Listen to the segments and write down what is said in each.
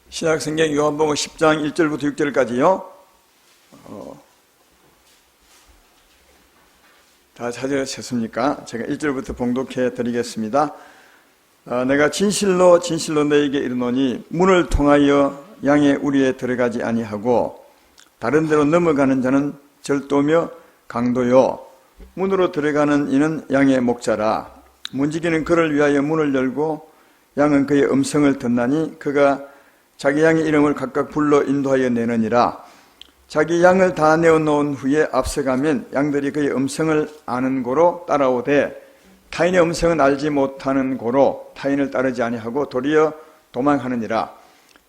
신약성경 요한복음 10장 1절부터 6절까지요. 다 찾으셨습니까? 제가 1절부터 봉독해 드리겠습니다. 내가 진실로 진실로 너에게 이르노니 문을 통하여 양의 우리에 들어가지 아니하고 다른 데로 넘어가는 자는 절도며 강도요 문으로 들어가는 이는 양의 목자라. 문지기는 그를 위하여 문을 열고 양은 그의 음성을 듣나니 그가 자기 양의 이름을 각각 불러 인도하여 내느니라. 자기 양을 다 내어놓은 후에 앞서가면 양들이 그의 음성을 아는 고로 따라오되 타인의 음성은 알지 못하는 고로 타인을 따르지 아니하고 도리어 도망하느니라.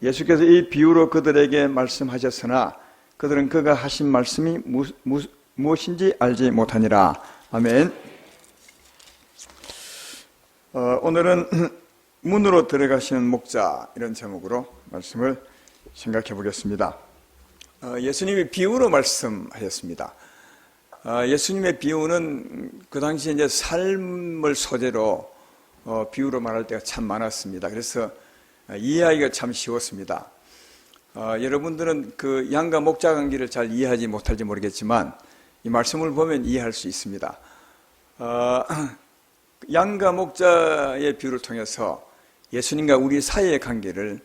예수께서 이 비유로 그들에게 말씀하셨으나 그들은 그가 하신 말씀이 무엇인지 알지 못하니라. 아멘. 오늘은 문으로 들어가시는 목자, 이런 제목으로 말씀을 생각해 보겠습니다. 예수님이 비유로 말씀하셨습니다. 예수님의 비유는 그 당시에 이제 삶을 소재로 비유로 말할 때가 참 많았습니다. 그래서 이해하기가 참 쉬웠습니다. 여러분들은 그 양과 목자 관계를 잘 이해하지 못할지 모르겠지만 이 말씀을 보면 이해할 수 있습니다. 양과 목자의 비유를 통해서 예수님과 우리 사이의 관계를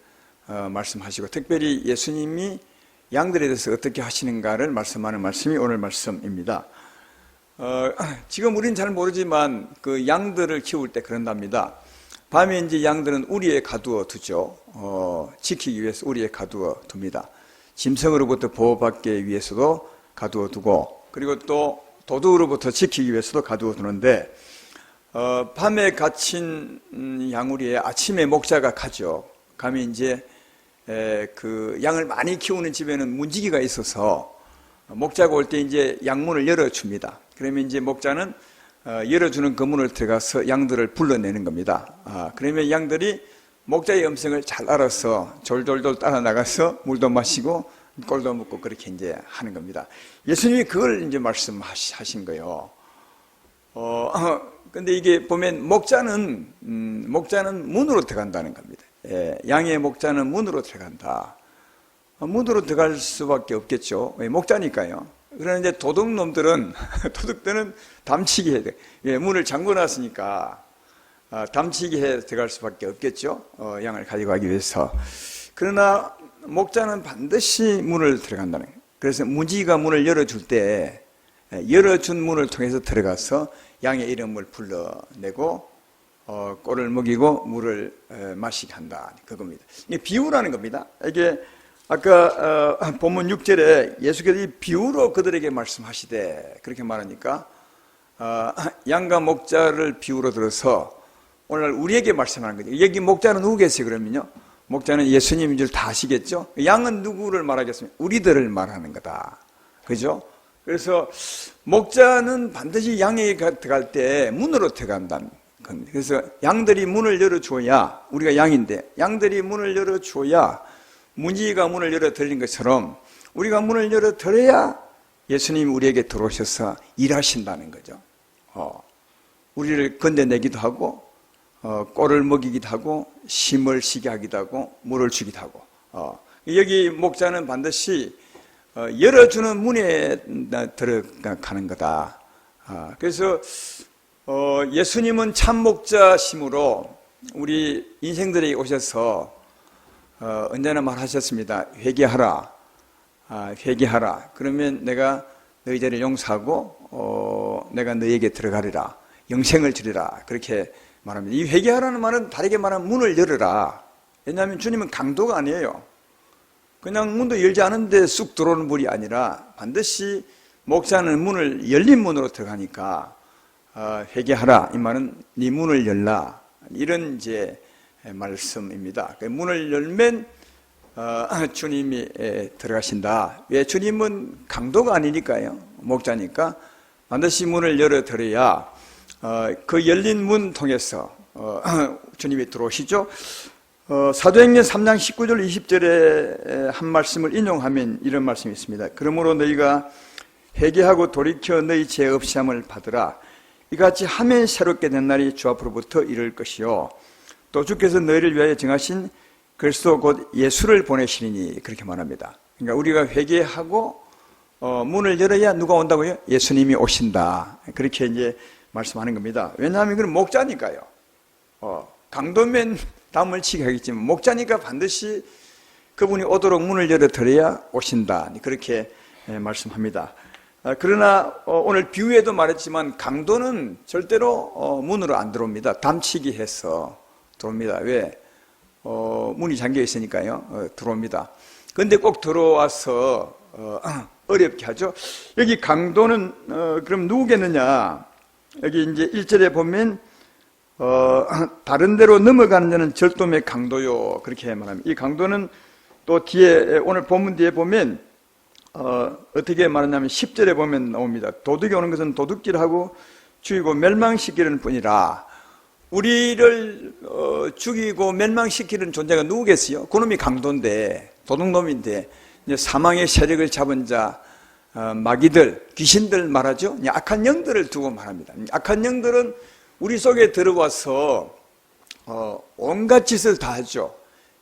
말씀하시고 특별히 예수님이 양들에 대해서 어떻게 하시는가를 말씀하는 말씀이 오늘 말씀입니다. 지금 우리는 잘 모르지만 그 양들을 키울 때 그런답니다. 밤에 이제 양들은 우리에 가두어 두죠. 지키기 위해서 우리에 가두어 둡니다. 짐승으로부터 보호받기 위해서도 가두어 두고 그리고 또 도둑으로부터 지키기 위해서도 가두어 두는데 밤에 갇힌 양우리에 아침에 목자가 가죠. 가면 이제 그 양을 많이 키우는 집에는 문지기가 있어서 목자가 올 때 이제 양문을 열어줍니다. 그러면 이제 목자는 열어주는 그 문을 들어가서 양들을 불러내는 겁니다. 그러면 양들이 목자의 음성을 잘 알아서 졸졸졸 따라 나가서 물도 마시고 꼴도 먹고 그렇게 이제 하는 겁니다. 예수님이 그걸 이제 말씀하신 거예요. 근데 이게 보면 목자는 문으로 들어간다는 겁니다. 양의 목자는 문으로 들어간다. 문으로 들어갈 수밖에 없겠죠. 목자니까요. 그런데 도둑놈들은 담치기 해야 돼. 문을 잠궈놨으니까 담치기 해 들어갈 수밖에 없겠죠. 양을 가지고 가기 위해서. 그러나 목자는 반드시 문을 들어간다는 거예요. 그래서 문지기가 문을 열어줄 때 열어준 문을 통해서 들어가서 양의 이름을 불러내고 꼴을 먹이고 물을 마시게 한다. 그겁니다. 이게 비유라는 겁니다. 이게 아까 본문 6절에 예수께서 이 비유로 그들에게 말씀하시되 그렇게 말하니까 양과 목자를 비유로 들어서 오늘 우리에게 말씀하는 거죠. 여기 목자는 누구겠어요? 그러면요. 목자는 예수님인 줄 다 아시겠죠? 양은 누구를 말하겠습니까? 우리들을 말하는 거다. 그죠? 그래서 목자는 반드시 양에게 들어갈 때 문으로 들어간다는 겁니다. 그래서 양들이 문을 열어줘야, 우리가 양인데 양들이 문을 열어줘야 문지기가 문을 열어드리는 것처럼 우리가 문을 열어드려야 예수님이 우리에게 들어오셔서 일하신다는 거죠. 우리를 건져내기도 하고 꼴을 먹이기도 하고 심을 쉬게 하기도 하고 물을 주기도 하고 여기 목자는 반드시 열어주는 문에 들어가는 거다. 그래서 예수님은 참 목자심으로 우리 인생들에게 오셔서 언제나 말하셨습니다. 회개하라. 회개하라. 그러면 내가 너희 죄를 용서하고 내가 너희에게 들어가리라. 영생을 주리라. 그렇게 말합니다. 이 회개하라는 말은 다르게 말하면 문을 열어라. 왜냐하면 주님은 강도가 아니에요. 그냥 문도 열지 않은데 쑥 들어오는 분이 아니라 반드시 목자는 문을 열린 문으로 들어가니까 회개하라. 이 말은 네 문을 열라. 이런 이제 말씀입니다. 문을 열면 주님이 들어가신다. 왜? 주님은 강도가 아니니까요. 목자니까 반드시 문을 열어드려야 그 열린 문 통해서 주님이 들어오시죠. 사도행전 3장 19절 20절에 한 말씀을 인용하면 이런 말씀이 있습니다. 그러므로 너희가 회개하고 돌이켜 너희 죄 없이함을 받으라. 이같이 하면 새롭게 된 날이 주 앞으로부터 이를 것이요 또 주께서 너희를 위하여 정하신 그리스도 곧 예수를 보내시리니 그렇게 말합니다. 그러니까 우리가 회개하고 문을 열어야 누가 온다고요? 예수님이 오신다. 그렇게 이제 말씀하는 겁니다. 왜냐하면 그건 목자니까요. 강도면 담을 치게 하겠지만 목자니까 반드시 그분이 오도록 문을 열어드려야 오신다. 그렇게 말씀합니다. 그러나 오늘 비유에도 말했지만 강도는 절대로 문으로 안 들어옵니다. 담치기 해서 들어옵니다. 왜? 문이 잠겨 있으니까요. 들어옵니다. 그런데 꼭 들어와서 어렵게 하죠. 여기 강도는 그럼 누구겠느냐? 여기 이제 1절에 보면 다른 데로 넘어가는 자는 절도의 강도요. 그렇게 말합니다. 이 강도는 또 뒤에 오늘 본문 뒤에 보면 어떻게 말하냐면 10절에 보면 나옵니다. 도둑이 오는 것은 도둑질하고 죽이고 멸망시키는 뿐이라. 우리를 죽이고 멸망시키는 존재가 누구겠어요? 그놈이 강도인데, 도둑놈인데, 이제 사망의 세력을 잡은 자, 마귀들, 귀신들 말하죠. 악한 영들을 두고 말합니다. 악한 영들은 우리 속에 들어와서 온갖 짓을 다 하죠.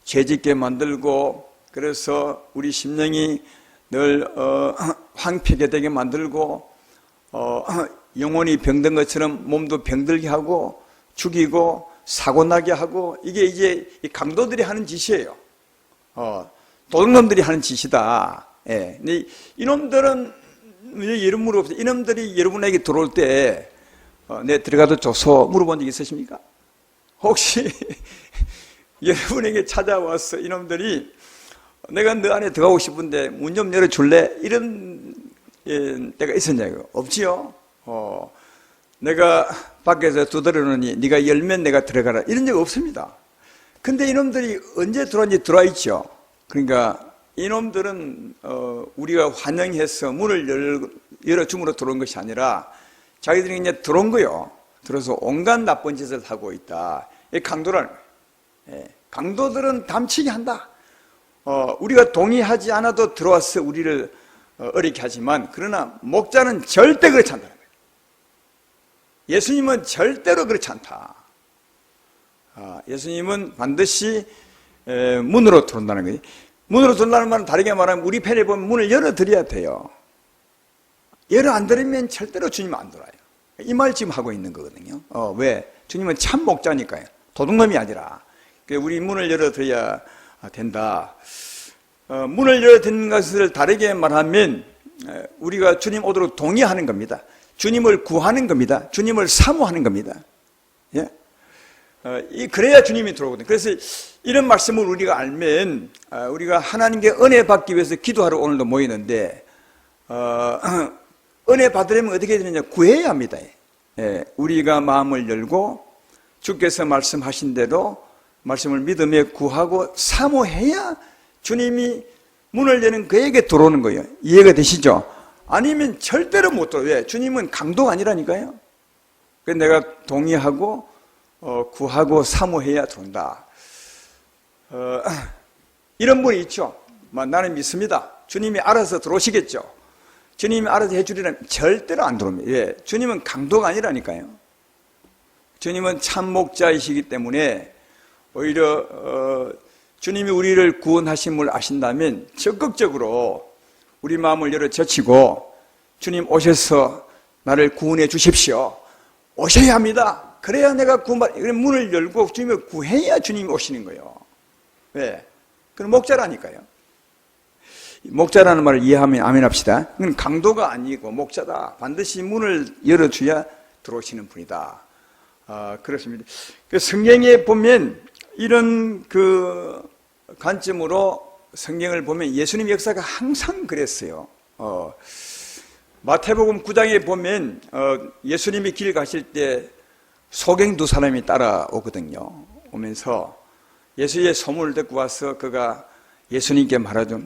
죄짓게 만들고, 그래서 우리 심령이 늘 황폐게 되게 만들고, 영혼이 병든 것처럼 몸도 병들게 하고, 죽이고 사고나게 하고, 이게 이제 강도들이 하는 짓이에요. 도둑놈들이 하는 짓이다. 예. 근데 이놈들은 이름으로 없어요. 이놈들이 여러분에게 들어올 때 내 들어가도 줘서 물어본 적 있으십니까? 혹시 여러분에게 찾아와서 이놈들이 내가 너 안에 들어가고 싶은데 문 좀 열어줄래? 이런 때가 있었냐고요? 없지요. 내가 밖에서 두드려놓으니 네가 열면 내가 들어가라, 이런 적 없습니다. 근데 이놈들이 언제 들어왔는지 들어와 있죠. 그러니까 이놈들은 우리가 환영해서 문을 열어줌으로 들어온 것이 아니라 자기들이 이제 들어온 거요. 들어서 온갖 나쁜 짓을 하고 있다. 이 강도라는 거예요. 강도들은 담치게 한다. 우리가 동의하지 않아도 들어와서 우리를 어렵게 하지만, 그러나 목자는 절대 그렇지 않다는 거예요. 예수님은 절대로 그렇지 않다. 예수님은 반드시 문으로 들어온다는 거예요. 문으로 들어온다는 말은 다르게 말하면 우리 편에 보면 문을 열어드려야 돼요. 열어 안 드리면 절대로 주님 안 들어와요. 이 말 지금 하고 있는 거거든요. 왜? 주님은 참 목자니까요. 도둑놈이 아니라. 우리 문을 열어드려야 된다. 문을 열어드리는 것을 다르게 말하면 우리가 주님 오도록 동의하는 겁니다. 주님을 구하는 겁니다. 주님을 사모하는 겁니다. 예? 그래야 주님이 들어오거든요. 그래서 이런 말씀을 우리가 알면 우리가 하나님께 은혜 받기 위해서 기도하러 오늘도 모이는데, 은혜 받으려면 어떻게 해야 되느냐? 구해야 합니다. 예, 우리가 마음을 열고 주께서 말씀하신 대로 말씀을 믿음에 구하고 사모해야 주님이 문을 여는 그에게 들어오는 거예요. 이해가 되시죠? 아니면 절대로 못 들어요. 왜? 주님은 강도가 아니라니까요. 그래서 내가 동의하고 구하고 사모해야 들어온다. 이런 분이 있죠. 나는 믿습니다. 주님이 알아서 들어오시겠죠. 주님이 알아서 해주리라면 절대로 안 들어옵니다. 예, 주님은 강도가 아니라니까요. 주님은 참 목자이시기 때문에 오히려 주님이 우리를 구원하심을 아신다면 적극적으로 우리 마음을 열어 젖히고 주님 오셔서 나를 구원해 주십시오. 오셔야 합니다. 그래야 내가 구원받, 문을 열고 주님을 구해야 주님이 오시는 거예요. 왜? 그건 목자라니까요. 목자라는 말을 이해하면 아멘 합시다. 그건 강도가 아니고 목자다. 반드시 문을 열어줘야 들어오시는 분이다. 그렇습니다. 성경에 보면 이런 관점으로 성경을 보면 예수님 역사가 항상 그랬어요. 마태복음 9장에 보면 예수님이 길 가실 때 소경 두 사람이 따라오거든요. 오면서 예수의 소문을 듣고 와서 그가 예수님께 말하죠.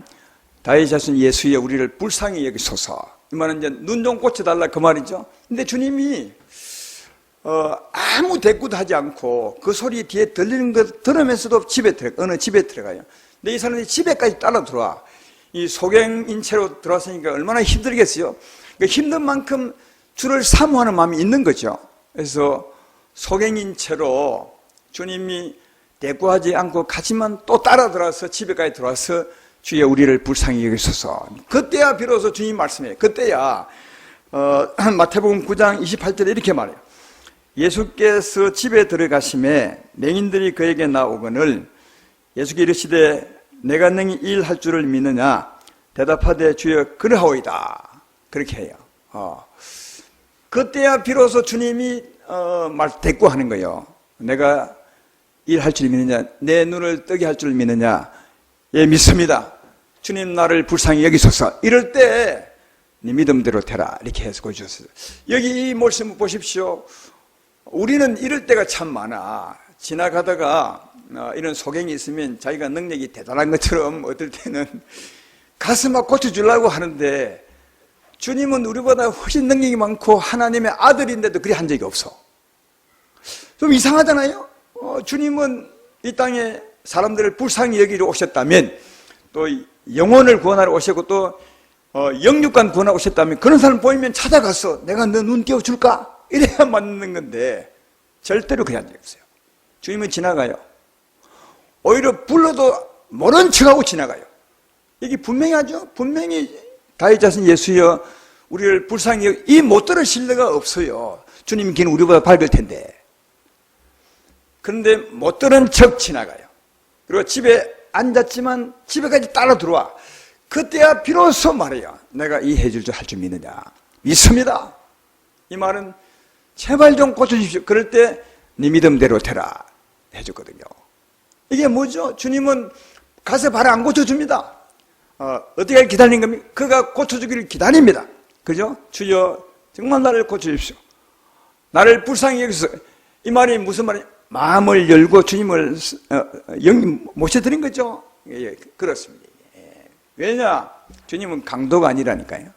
다윗 자손 예수여 우리를 불쌍히 여기소서. 이 말은 이제 눈 좀 고쳐달라 그 말이죠. 근데 주님이 아무 대꾸도 하지 않고 그 소리 뒤에 들리는 것 들으면서도 어느 집에 들어가요. 근데 이 사람이 집에까지 따라 들어와. 이 소경인 채로 들어왔으니까 얼마나 힘들겠어요. 그러니까 힘든 만큼 주를 사모하는 마음이 있는 거죠. 그래서 소경인 채로 주님이 대꾸하지 않고 가지만 또 따라 들어와서 집에까지 들어와서 주여 우리를 불쌍히 여기소서. 그때야 비로소 주님 말씀이에요. 그때야 마태복음 9장 28절에 이렇게 말해요. 예수께서 집에 들어가심에 맹인들이 그에게 나오거늘 예수께 이르시되 내가 능히 일할 줄을 믿느냐 대답하되 주여 그러하오이다. 그렇게 해요. 그때야 비로소 주님이 대꾸하는 거예요. 내가 일할 줄 믿느냐, 내 눈을 뜨게 할 줄 믿느냐. 예, 믿습니다. 주님 나를 불쌍히 여기소서. 이럴 때 네 믿음대로 되라. 이렇게 해서 보여주셨어요. 여기 이 말씀 보십시오. 우리는 이럴 때가 참 많아. 지나가다가 이런 소경이 있으면 자기가 능력이 대단한 것처럼 어떨 때는 가서 막 고쳐주려고 하는데 주님은 우리보다 훨씬 능력이 많고 하나님의 아들인데도 그리 한 적이 없어. 좀 이상하잖아요. 주님은 이 땅에 사람들을 불쌍히 여기러 오셨다면 또 영혼을 구원하러 오셨고 또 영육간 구원하러 오셨다면 그런 사람 보이면 찾아가서 내가 너 눈 띄워줄까? 이래야 맞는 건데 절대로 그런 적이 없어요. 주님은 지나가요. 오히려 불러도 모른 척하고 지나가요. 여기 분명히 하죠. 분명히 다윗 자손 예수여 우리를 불쌍히 이 못 들으실 리가 없어요. 주님 길은 우리보다 밝을 텐데. 그런데 못 들은 척 지나가요. 그리고 집에 앉았지만 집에까지 따라 들어와. 그때야 비로소 말해요. 내가 이 해줄 줄 할 줄 믿느냐. 믿습니다. 이 말은 제발 좀 고쳐주십시오. 그럴 때 네 믿음대로 되라 해줬거든요. 이게 뭐죠? 주님은 가서 바로 안 고쳐줍니다. 어떻게 기다리는 겁니까? 그가 고쳐주기를 기다립니다. 그죠? 주여 정말 나를 고쳐주십시오. 나를 불쌍히 여기서. 이 말이 무슨 말이냐? 마음을 열고 주님을 모셔드린 거죠. 예, 그렇습니다. 예. 왜냐? 주님은 강도가 아니라니까요.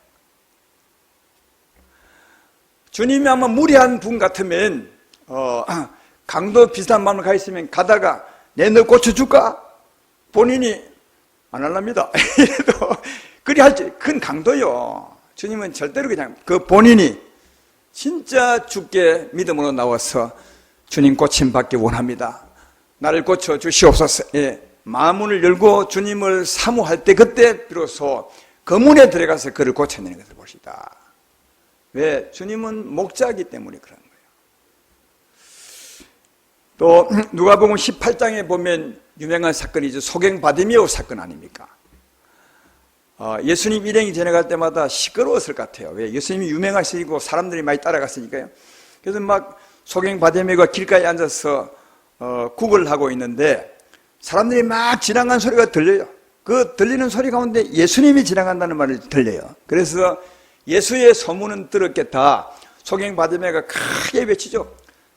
주님이 아마 무리한 분 같으면 강도 비슷한 마음을 가 있으면 가다가 내 너 고쳐줄까? 본인이 안 할랍니다. 이래도 그리 할지 큰 강도요. 주님은 절대로 그냥 그 본인이 진짜 주께 믿음으로 나와서 주님 고침 받기 원합니다. 나를 고쳐 주시옵소서. 예, 마음문을 열고 주님을 사모할 때 그때 비로소 그 문에 들어가서 그를 고쳐내는 것을 보시다. 왜? 주님은 목자이기 때문에 그런 거예요. 또 누가복음 18장에 보면 유명한 사건이죠. 소경 바디메오 사건 아닙니까? 예수님 일행이 지나갈 때마다 시끄러웠을 것 같아요. 왜? 예수님이 유명하시고 사람들이 많이 따라갔으니까요. 그래서 막 소경 바디메오가 길가에 앉아서 국을 하고 있는데 사람들이 막 지나간 소리가 들려요. 그 들리는 소리 가운데 예수님이 지나간다는 말이 들려요. 그래서 예수의 소문은 들었겠다. 소경 바디메오가 크게 외치죠.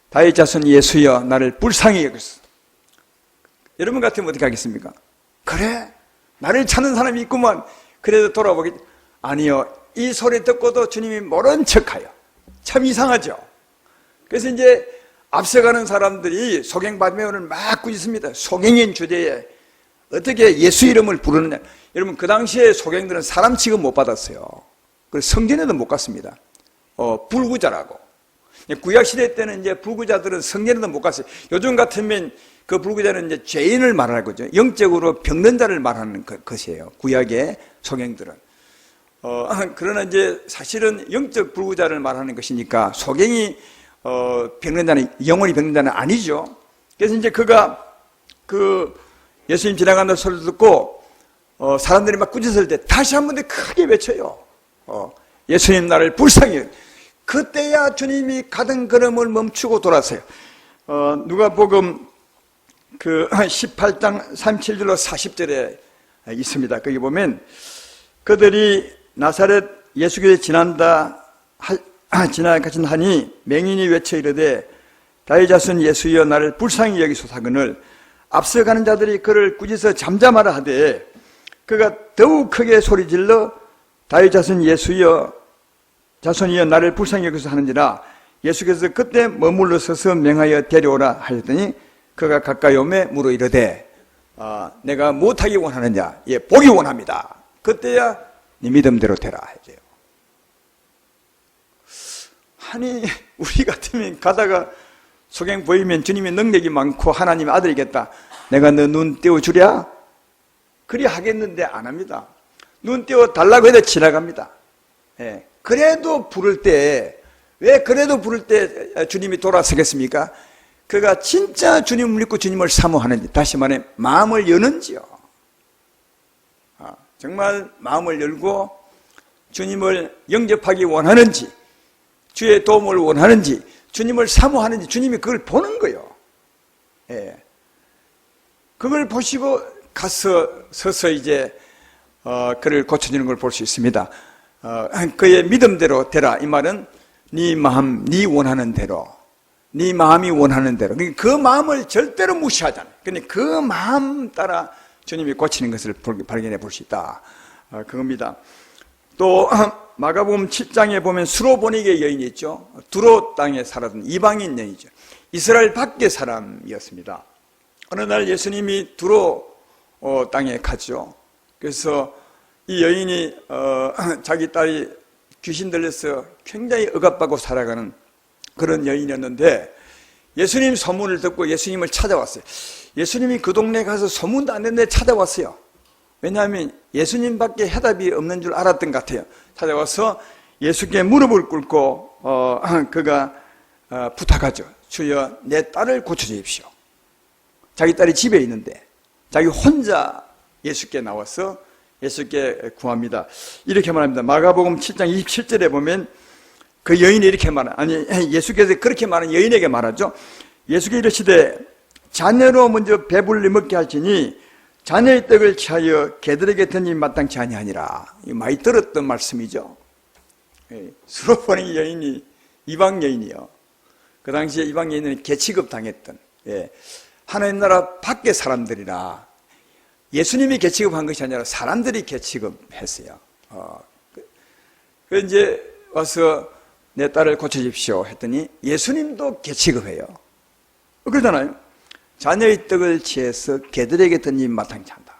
다윗 자손 예수여 나를 불쌍히 여기소서. 여러분 같으면 어떻게 하겠습니까? 그래 나를 찾는 사람이 있구만. 그래도 돌아보기 아니요. 이 소리 듣고도 주님이 모른 척하여. 참 이상하죠. 그래서 이제 앞서가는 사람들이 소경 바디메오를 막 꾸짖습니다. 소경인 주제에 어떻게 예수 이름을 부르느냐. 여러분 그 당시에 소경들은 사람 취급 못 받았어요. 그래서 성전에도 못 갔습니다. 불구자라고. 구약시대 때는 이제 불구자들은 성전에도 못 갔어요. 요즘 같으면 그 불구자는 이제 죄인을 말하는 거죠. 영적으로 병든 자를 말하는 것이에요. 구약의 소경들은. 그러나 이제 사실은 영적 불구자를 말하는 것이니까 소경이 병든 자는, 영원히 병든 자는 아니죠. 그래서 이제 그가 그 예수님 지나간다는 소리를 듣고 사람들이 막 꾸짖을 때 다시 한 번 더 크게 외쳐요. 예수님 나를 불쌍히. 그때야 주님이 가던 걸음을 멈추고 돌아서요. 누가복음 그 18장 37절로 40절에 있습니다. 거기 보면 그들이 나사렛 예수께서 지나가신 하니 맹인이 외쳐 이르되 다윗 자손 예수여 나를 불쌍히 여기소서 하거늘 앞서가는 자들이 그를 꾸짖어 잠잠하라 하되 그가 더욱 크게 소리질러 다윗 자손 예수여 자손이여 나를 불쌍히 여기소서 하는지라 예수께서 그때 머물러 서서 명하여 데려오라 하셨더니 그가 가까이 오매 물어 이르되 내가 못하기 원하느냐? 예, 보기 원합니다. 그때야 네 믿음대로 되라 하죠. 아니 우리 같으면 가다가 소경 보이면 주님의 능력이 많고 하나님의 아들이겠다. 내가 너 눈 띄워주랴? 그리 하겠는데 안 합니다. 눈 띄워달라고 해도 지나갑니다. 예. 그래도 부를 때, 왜 그래도 부를 때 주님이 돌아서겠습니까? 그가 진짜 주님을 믿고 주님을 사모하는지, 다시 말해 마음을 여는지요. 정말 마음을 열고 주님을 영접하기 원하는지, 주의 도움을 원하는지, 주님을 사모하는지 주님이 그걸 보는 거예요. 예. 그걸 보시고 가서 서서 이제 그를 고쳐주는 걸 볼 수 있습니다. 그의 믿음대로 되라. 이 말은 네 마음, 네 원하는 대로, 네 마음이 원하는 대로. 그 마음을 절대로 무시하잖아요. 근데 그 마음 따라 주님이 고치는 것을 발견해 볼 수 있다. 그겁니다. 또 마가복음 7장에 보면 수로보니게 여인이 있죠. 두로 땅에 살았던 이방인 여인이죠. 이스라엘 밖의 사람이었습니다. 어느 날 예수님이 두로 땅에 갔죠. 그래서 이 여인이 자기 딸이 귀신 들려서 굉장히 억압받고 살아가는 그런 여인이었는데, 예수님 소문을 듣고 예수님을 찾아왔어요. 예수님이 그 동네에 가서 소문도 안 됐는데 찾아왔어요. 왜냐하면 예수님밖에 해답이 없는 줄 알았던 것 같아요. 찾아와서 예수께 무릎을 꿇고 그가 부탁하죠. 주여, 내 딸을 고쳐주십시오. 자기 딸이 집에 있는데 자기 혼자 예수께 나와서 예수께 구합니다. 이렇게 말합니다. 마가복음 7장 27절에 보면 그 여인이 이렇게 예수께서 그렇게 말한 여인에게 말하죠. 예수께 이르시되 자녀로 먼저 배불리 먹게 할지니 자녀의 떡을 취하여 개들에게 던짐이 마땅치 아니하니라. 많이 들었던 말씀이죠. 수로보니 여인이 이방 여인이요. 그 당시에 이방 여인은 개취급 당했던, 하나님 나라 밖의 사람들이라. 예수님이 개취급한 것이 아니라 사람들이 개취급했어요. 이제 와서 내 딸을 고쳐주십시오 했더니 예수님도 개취급해요. 그러잖아요. 자녀의 떡을 취해서 개들에게 던짐이 마땅치 않다.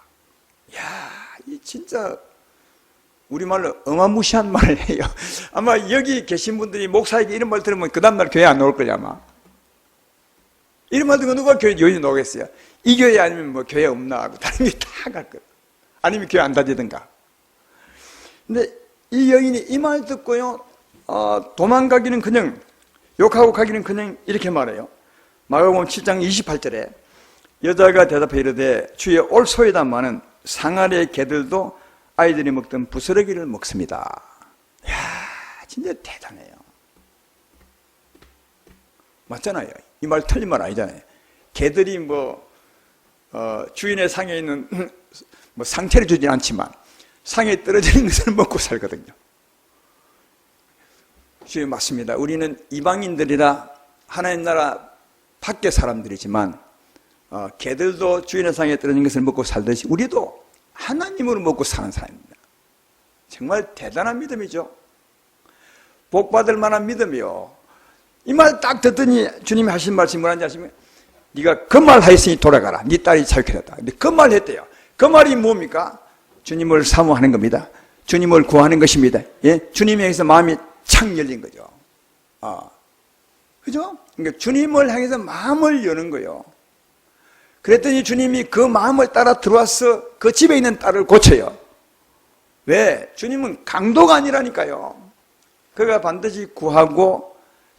이야, 이 진짜 우리말로 어마무시한 말을 해요. 아마 여기 계신 분들이 목사에게 이런 말 들으면 그 다음날 교회 안 나올 거냐, 아마. 이런 말 듣고 누가 교회 여인이 나오겠어요? 이 교회 아니면 뭐 교회 없나 하고 다른 게 다 갈 거예요. 아니면 교회 안 다니든가. 근데 이 여인이 이 말 듣고요, 도망가기는 그냥, 욕하고 가기는 그냥 이렇게 말해요. 마가복음 7장 28절에 여자가 대답해 이르되 주의 올소이다마는 상아리의 개들도 아이들이 먹던 부스러기를 먹습니다. 이야, 진짜 대단해요. 맞잖아요. 이 말 틀린 말 아니잖아요. 개들이 주인의 상에 있는 상체를 주진 않지만 상에 떨어지는 것을 먹고 살거든요. 주님 맞습니다. 우리는 이방인들이라 하나님 나라 밖의 사람들이지만 개들도 주인의 상에 떨어진 것을 먹고 살듯이 우리도 하나님으로 먹고 사는 사람입니다. 정말 대단한 믿음이죠. 복받을 만한 믿음이요. 이 말 딱 듣더니 주님이 하신 말씀이 뭐라는지 아시면, 네가 그 말 하였으니 돌아가라. 네 딸이 자유케 됐다. 근데 그 말 했대요. 그 말이 뭡니까? 주님을 사모하는 겁니다. 주님을 구하는 것입니다. 주님에 의해서 마음이 창 열린 거죠. 그죠? 그러니까 주님을 향해서 마음을 여는 거예요. 그랬더니 주님이 그 마음을 따라 들어와서 그 집에 있는 딸을 고쳐요. 왜? 주님은 강도가 아니라니까요. 그가 반드시 구하고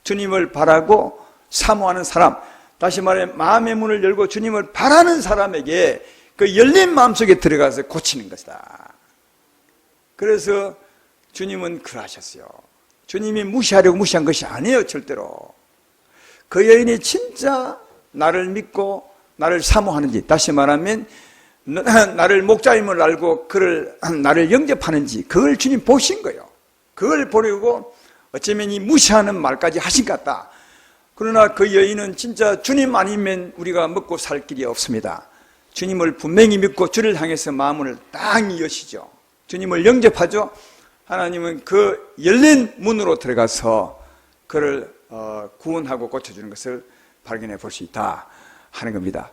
주님을 바라고 사모하는 사람, 다시 말해 마음의 문을 열고 주님을 바라는 사람에게 그 열린 마음속에 들어가서 고치는 것이다. 그래서 주님은 그러하셨어요. 주님이 무시하려고 무시한 것이 아니에요, 절대로. 그 여인이 진짜 나를 믿고 나를 사모하는지, 다시 말하면 나를 목자임을 알고 그를 나를 영접하는지, 그걸 주님 보신 거예요. 그걸 보려고 어쩌면 이 무시하는 말까지 하신 것 같다. 그러나 그 여인은 진짜 주님 아니면 우리가 먹고 살 길이 없습니다. 주님을 분명히 믿고 주를 향해서 마음을 딱 여시죠. 주님을 영접하죠. 하나님은 그 열린 문으로 들어가서 그를 구원하고 고쳐주는 것을 발견해 볼 수 있다 하는 겁니다.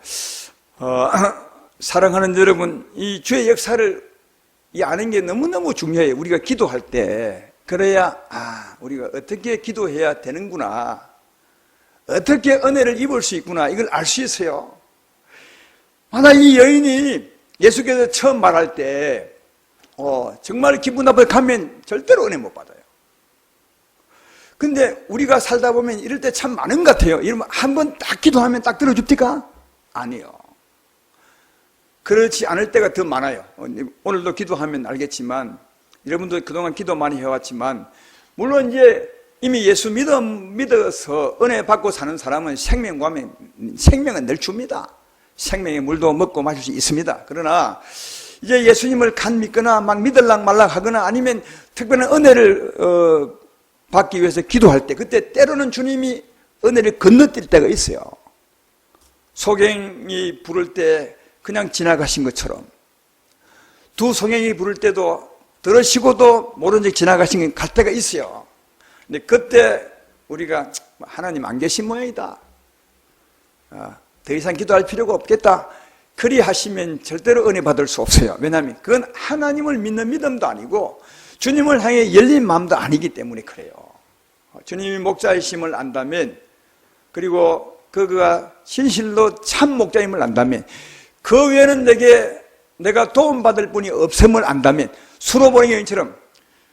사랑하는 여러분, 이 주의 역사를 아는 게 너무너무 중요해요. 우리가 기도할 때 그래야 우리가 어떻게 기도해야 되는구나, 어떻게 은혜를 입을 수 있구나 이걸 알 수 있어요. 만약 이 여인이 예수께서 처음 말할 때 정말 기분 나쁘게 가면 절대로 은혜 못 받아요. 근데 우리가 살다 보면 이럴 때 참 많은 것 같아요. 이러면 한 번 딱 기도하면 딱 들어줍니까? 아니요. 그렇지 않을 때가 더 많아요. 오늘도 기도하면 알겠지만 여러분도 그동안 기도 많이 해왔지만 물론 이제 이미 예수 믿어서 은혜 받고 사는 사람은 생명은 늘 줍니다. 생명의 물도 먹고 마실 수 있습니다. 그러나 이제 예수님을 간 믿거나 막 믿을락 말락 하거나 아니면 특별한 은혜를 받기 위해서 기도할 때 그때 때로는 주님이 은혜를 건너뛸 때가 있어요. 소경이 부를 때 그냥 지나가신 것처럼 두 소경이 부를 때도 들으시고도 모른 척 지나가신 갈 때가 있어요. 근데 그때 우리가 하나님 안 계신 모양이다. 더 이상 기도할 필요가 없겠다. 그리 하시면 절대로 은혜 받을 수 없어요. 왜냐하면 그건 하나님을 믿는 믿음도 아니고 주님을 향해 열린 마음도 아니기 때문에 그래요. 주님이 목자이심을 안다면 그리고 그가 진실로 참 목자임을 안다면 그 외에는 내가 도움받을 분이 없음을 안다면 수로보는 여인처럼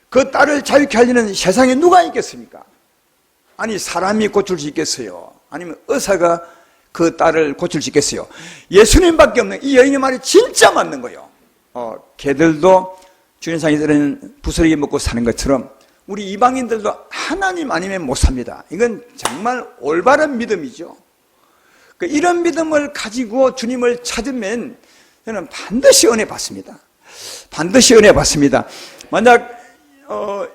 그 딸을 자유케 하려는 세상에 누가 있겠습니까? 아니 사람이 고칠 수 있겠어요? 아니면 의사가 그 딸을 고칠 수 있겠어요? 예수님밖에 없는 이 여인의 말이 진짜 맞는 거예요. 개들도 주인상에서는 부스러기 먹고 사는 것처럼 우리 이방인들도 하나님 아니면 못 삽니다. 이건 정말 올바른 믿음이죠. 이런 믿음을 가지고 주님을 찾으면 저는 반드시 은혜 받습니다. 반드시 은혜 받습니다. 만약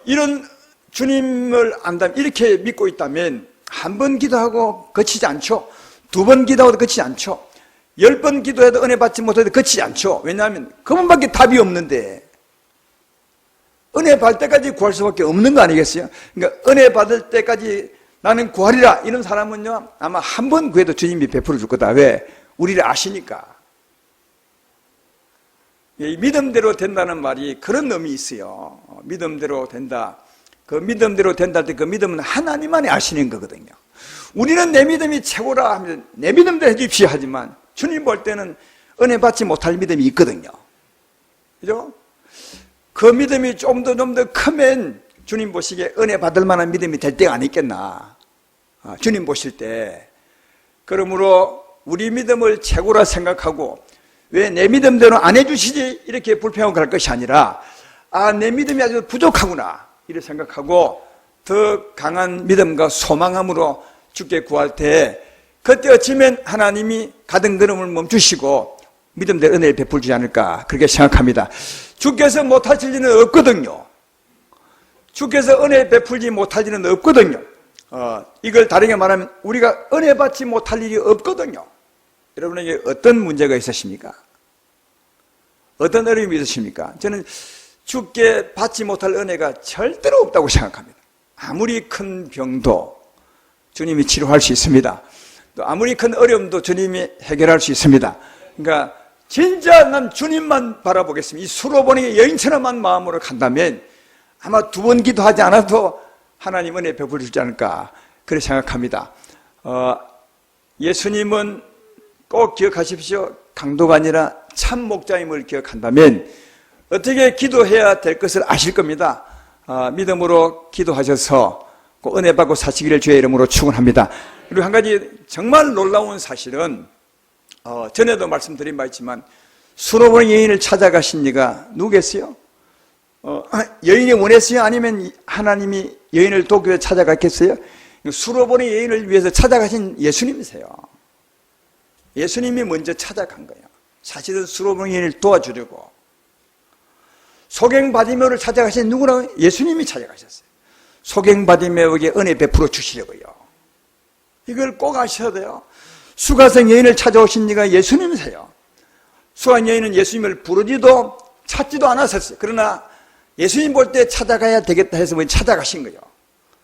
이런 주님을 안다면 이렇게 믿고 있다면 한 번 기도하고 그치지 않죠. 두 번 기도해도 그치지 않죠. 10번 기도해도 은혜 받지 못해도 그치지 않죠. 왜냐하면 그분밖에 답이 없는데 은혜 받을 때까지 구할 수밖에 없는 거 아니겠어요? 그러니까 은혜 받을 때까지 나는 구하리라 이런 사람은요 아마 한 번 구해도 주님이 베풀어 줄 거다. 왜? 우리를 아시니까. 이 믿음대로 된다는 말이 그런 의미 있어요. 믿음대로 된다. 그 믿음대로 된다 할 때 그 믿음은 하나님만이 아시는 거거든요. 우리는 내 믿음이 최고라 하면 내 믿음대로 해주십시오 하지만 주님 볼 때는 은혜 받지 못할 믿음이 있거든요. 그죠? 그 믿음이 좀 더 크면 주님 보시기에 은혜 받을 만한 믿음이 될 때가 아니겠나. 주님 보실 때. 그러므로 우리 믿음을 최고라 생각하고 왜 내 믿음대로 안 해주시지 이렇게 불평하고 갈 것이 아니라 내 믿음이 아주 부족하구나 이렇게 생각하고 더 강한 믿음과 소망함으로 주께 구할 때 그때 어찌면 하나님이 가던 걸음을 멈추시고 믿음대로 은혜를 베풀지 않을까 그렇게 생각합니다. 주께서 못하실 일은 없거든요. 주께서 은혜 베풀지 못할 일은 없거든요. 이걸 다르게 말하면 우리가 은혜 받지 못할 일이 없거든요. 여러분에게 어떤 문제가 있으십니까? 어떤 어려움이 있으십니까? 저는 주께 받지 못할 은혜가 절대로 없다고 생각합니다. 아무리 큰 병도 주님이 치료할 수 있습니다. 또 아무리 큰 어려움도 주님이 해결할 수 있습니다. 그러니까 진짜 난 주님만 바라보겠습니다. 이 수로보니 여인처럼한 마음으로 간다면 아마 두 번 기도하지 않아도 하나님 은혜 베풀어 주지 않을까 그렇게 생각합니다. 예수님은 꼭 기억하십시오. 강도가 아니라 참 목자임을 기억한다면 어떻게 기도해야 될 것을 아실 겁니다. 믿음으로 기도하셔서 꼭 은혜 받고 사시기를 주의 이름으로 축원합니다. 그리고 한 가지 정말 놀라운 사실은 전에도 말씀드린 바 있지만 수로보는 여인을 찾아가신 이가 누구겠어요? 여인이 원했어요? 아니면 하나님이 여인을 돕기 위해 찾아갔겠어요? 수로보는 여인을 위해서 찾아가신 예수님이세요. 예수님이 먼저 찾아간 거예요. 사실은 수로보는 여인을 도와주려고. 소경 바디메오를 찾아가신 누구라고? 예수님이 찾아가셨어요. 소경 바디메오에게 은혜 베풀어 주시려고요. 이걸 꼭 아셔야 돼요. 수가성 여인을 찾아오신 이가 예수님이세요. 수가성 여인은 예수님을 부르지도 찾지도 않았었어요. 그러나 예수님 볼 때 찾아가야 되겠다 해서 찾아가신 거예요.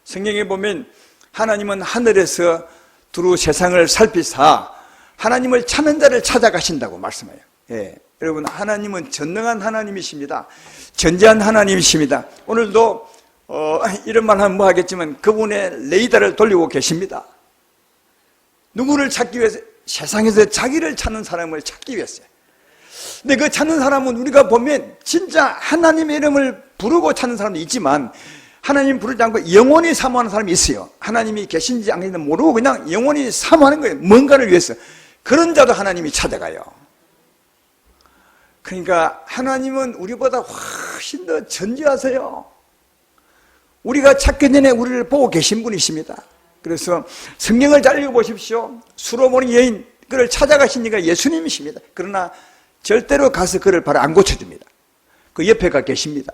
성경에 보면 하나님은 하늘에서 두루 세상을 살피사 하나님을 찾는 자를 찾아가신다고 말씀해요. 예. 여러분, 하나님은 전능한 하나님이십니다. 전지한 하나님이십니다. 오늘도 이런 말 하면 뭐 하겠지만 그분의 레이더를 돌리고 계십니다. 누구를 찾기 위해서? 세상에서 자기를 찾는 사람을 찾기 위해서요. 근데 그 찾는 사람은 우리가 보면 진짜 하나님의 이름을 부르고 찾는 사람도 있지만 하나님 부르지 않고 영원히 사모하는 사람이 있어요. 하나님이 계신지 안 계신지 모르고 그냥 영원히 사모하는 거예요. 뭔가를 위해서. 그런 자도 하나님이 찾아가요. 그러니까 하나님은 우리보다 훨씬 더 전지하세요. 우리가 찾기 전에 우리를 보고 계신 분이십니다. 그래서 성경을 잘 읽어보십시오. 수로보니 여인, 그를 찾아가신 이가 예수님이십니다. 그러나 절대로 가서 그를 바로 안 고쳐줍니다. 그 옆에가 계십니다.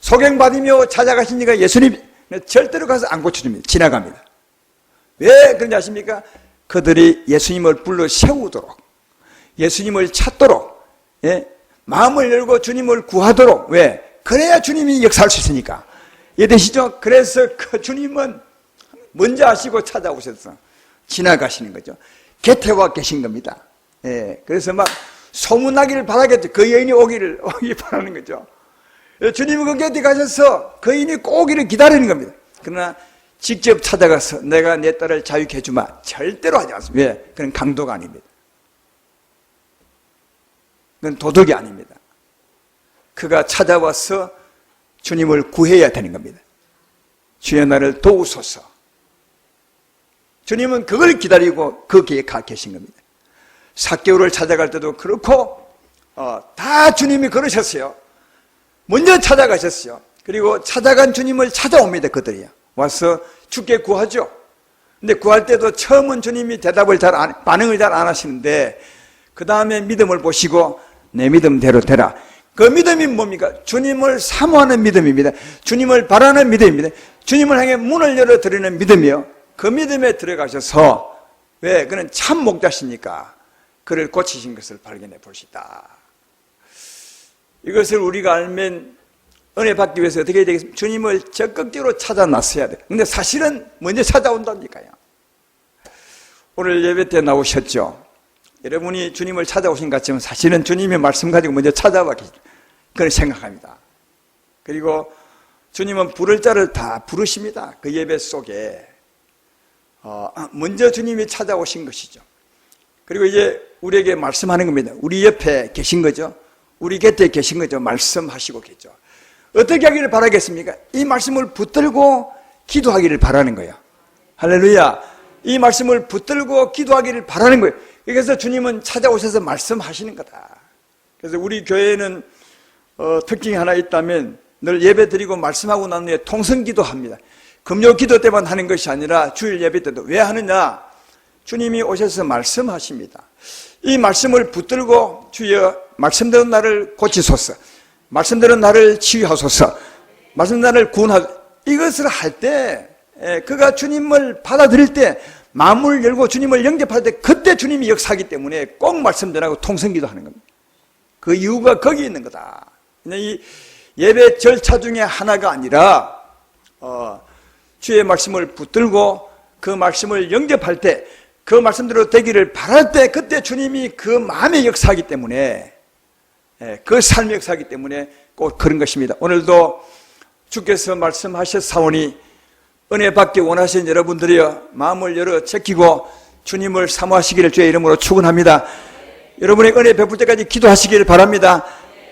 소경받으며 찾아가신 이가 예수님, 절대로 가서 안 고쳐줍니다. 지나갑니다. 왜 그런지 아십니까? 그들이 예수님을 불러 세우도록, 예수님을 찾도록, 예? 마음을 열고 주님을 구하도록. 왜? 그래야 주님이 역사할 수 있으니까. 이해되시죠? 그래서 그 주님은 먼저 하시고 찾아오셔서 지나가시는 거죠. 곁에 계신 겁니다. 예, 그래서 막 소문나기를 바라겠죠. 그 여인이 오기를 바라는 거죠. 주님은 그 곁에 가셔서 그 여인이 꼭 오기를 기다리는 겁니다. 그러나 직접 찾아가서 내가 내 딸을 자유케 해주마, 절대로 하지 않습니다. 왜? 그건 강도가 아닙니다. 그건 도덕이 아닙니다. 그가 찾아와서 주님을 구해야 되는 겁니다. 주여 나를 도우소서. 주님은 그걸 기다리고 거기에 가 계신 겁니다. 삭개오를 찾아갈 때도 그렇고 다 주님이 그러셨어요. 먼저 찾아가셨어요. 그리고 찾아간 주님을 찾아옵니다. 그들이요. 와서 죽게 구하죠. 근데 구할 때도 처음은 주님이 반응을 잘 안 하시는데 그 다음에 믿음을 보시고 내 믿음대로 되라. 그 믿음이 뭡니까? 주님을 사모하는 믿음입니다. 주님을 바라는 믿음입니다. 주님을 향해 문을 열어드리는 믿음이요. 그 믿음에 들어가셔서, 왜? 그는 참 목자시니까 그를 고치신 것을 발견해 볼 수 있다. 이것을 우리가 알면 은혜 받기 위해서 어떻게 해야 되겠습니까? 주님을 적극적으로 찾아 나서야 돼요. 근데 사실은 먼저 찾아온다니까요. 오늘 예배 때 나오셨죠? 여러분이 주님을 찾아오신 것 같지만 사실은 주님의 말씀 가지고 먼저 찾아와 계시다. 그걸 생각합니다. 그리고 주님은 부를 자를 다 부르십니다. 그 예배 속에 먼저 주님이 찾아오신 것이죠. 그리고 이제 우리에게 말씀하는 겁니다. 우리 옆에 계신 거죠. 우리 곁에 계신 거죠. 말씀하시고 계죠. 어떻게 하기를 바라겠습니까? 이 말씀을 붙들고 기도하기를 바라는 거예요. 할렐루야. 이 말씀을 붙들고 기도하기를 바라는 거예요. 그래서 주님은 찾아오셔서 말씀하시는 거다. 그래서 우리 교회는 특징이 하나 있다면 늘 예배 드리고 말씀하고 난 후에 통성기도 합니다. 금요 기도 때만 하는 것이 아니라 주일 예배 때도. 왜 하느냐? 주님이 오셔서 말씀하십니다. 이 말씀을 붙들고 주여 말씀대로 나를 고치소서, 말씀대로 나를 치유하소서, 말씀대로 나를 구원하소서. 이것을 할 때 그가 주님을 받아들일 때 마음을 열고 주님을 영접할 때 그때 주님이 역사하기 때문에 꼭 말씀대로 통성기도 하는 겁니다. 그 이유가 거기 있는 거다. 이 예배 절차 중에 하나가 아니라 주의 말씀을 붙들고 그 말씀을 영접할 때 그 말씀대로 되기를 바랄 때 그때 주님이 그 마음에 역사하기 때문에 그 삶에 역사하기 때문에 꼭 그런 것입니다. 오늘도 주께서 말씀하셨사오니 은혜 받기 원하시는 여러분들이여 마음을 열어 제키고 주님을 사모하시기를 주의 이름으로 축원합니다. 여러분의 은혜 베풀 때까지 기도하시기를 바랍니다.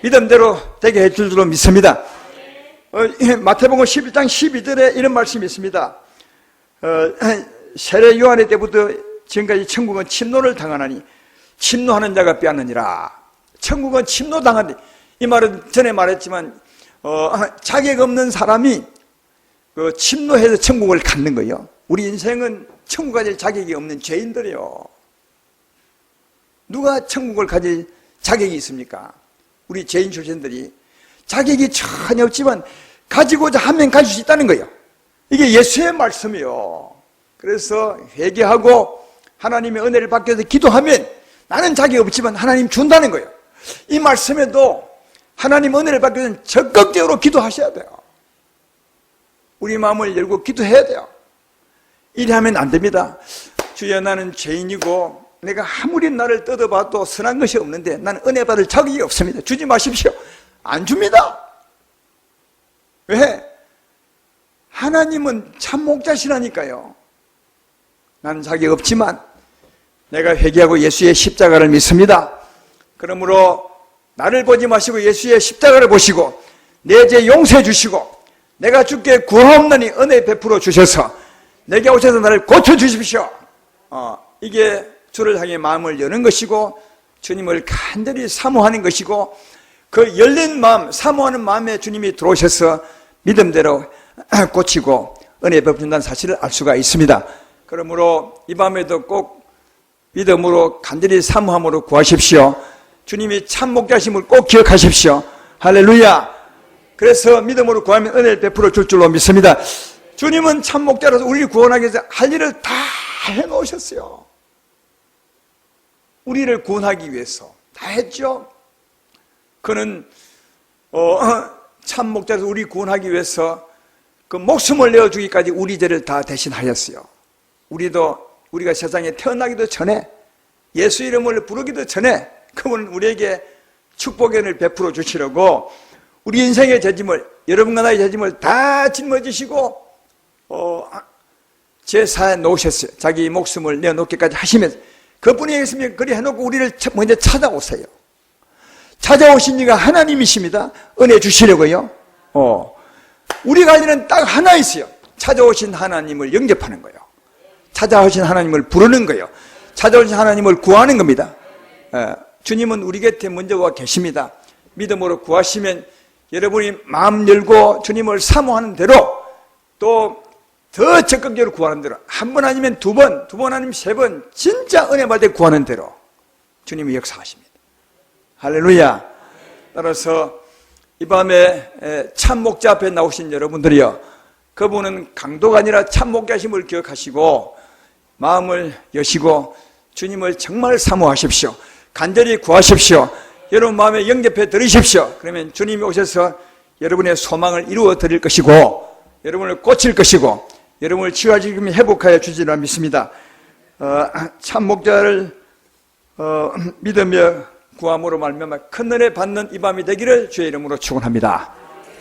믿음대로 되게 해줄 줄로 믿습니다. 마태복음 11장 12절에 이런 말씀이 있습니다. 세례 요한의 때부터 지금까지 천국은 침노를 당하나니 침노하는 자가 빼앗느니라. 천국은 침노당한다. 이 말은 전에 말했지만 자격 없는 사람이 침노해서 천국을 갖는 거예요. 우리 인생은 천국 가질 자격이 없는 죄인들이에요. 누가 천국을 가질 자격이 있습니까? 우리 죄인 출신들이 자격이 전혀 없지만 가지고자 하면 가질 수 있다는 거예요. 이게 예수의 말씀이에요. 그래서 회개하고 하나님의 은혜를 받기 위해서 기도하면 나는 자격이 없지만 하나님 준다는 거예요. 이 말씀에도 하나님 은혜를 받기 위해서 적극적으로 기도하셔야 돼요. 우리 마음을 열고 기도해야 돼요. 이래 하면 안 됩니다. 주여 나는 죄인이고 내가 아무리 나를 뜯어봐도 선한 것이 없는데 나는 은혜 받을 자격이 없습니다. 주지 마십시오. 안 줍니다. 왜? 하나님은 참 목자시라니까요. 나는 자격 없지만 내가 회개하고 예수의 십자가를 믿습니다. 그러므로 나를 보지 마시고 예수의 십자가를 보시고 내 죄 용서해 주시고 내가 주께 구하옵나니 은혜 베풀어 주셔서 내게 오셔서 나를 고쳐주십시오. 이게 주를 향해 마음을 여는 것이고 주님을 간절히 사모하는 것이고 그 열린 마음, 사모하는 마음에 주님이 들어오셔서 믿음대로 고치고 은혜 베푼다는 사실을 알 수가 있습니다. 그러므로 이 밤에도 꼭 믿음으로 간절히 사모함으로 구하십시오. 주님이 참 목자심을 꼭 기억하십시오. 할렐루야. 그래서 믿음으로 구하면 은혜를 베풀어 줄 줄로 믿습니다. 주님은 참 목자로서 우리를 구원하기 위해서 할 일을 다 해놓으셨어요. 우리를 구원하기 위해서 다 했죠. 그는 참 목자로서 우리 구원하기 위해서 그 목숨을 내어주기까지 우리 죄를 다 대신하였어요. 우리가 세상에 태어나기도 전에 예수 이름을 부르기도 전에 그분은 우리에게 축복의 은혜를 베풀어 주시려고 우리 인생의 죄짐을, 여러분과 나의 죄짐을 다 짊어지시고 제사에 놓으셨어요. 자기 목숨을 내어놓기까지 하시면서 그분이 있으면 그리 해놓고 우리를 먼저 찾아오세요. 찾아오신 이가 하나님이십니다. 은혜 주시려고요. 우리가 할 일은 딱 하나 있어요. 찾아오신 하나님을 영접하는 거예요. 찾아오신 하나님을 부르는 거예요. 찾아오신 하나님을 구하는 겁니다. 주님은 우리 곁에 먼저 와 계십니다. 믿음으로 구하시면 여러분이 마음 열고 주님을 사모하는 대로 또 더 적극적으로 구하는 대로 한 번 아니면 두 번 아니면 세 번 진짜 은혜 받을 때 구하는 대로 주님이 역사하십니다. 할렐루야. 따라서 이 밤에 참 목자 앞에 나오신 여러분들이요, 그분은 강도가 아니라 참 목자심을 기억하시고 마음을 여시고 주님을 정말 사모하십시오. 간절히 구하십시오. 여러분 마음에 영접해 드리십시오. 그러면 주님이 오셔서 여러분의 소망을 이루어 드릴 것이고 여러분을 고칠 것이고 여러분을 치유하시고 회복하여 주시리라 믿습니다. 참 목자를 믿으며 구함으로 말미암아 큰 은혜 받는 이 밤이 되기를 주의 이름으로 축원합니다.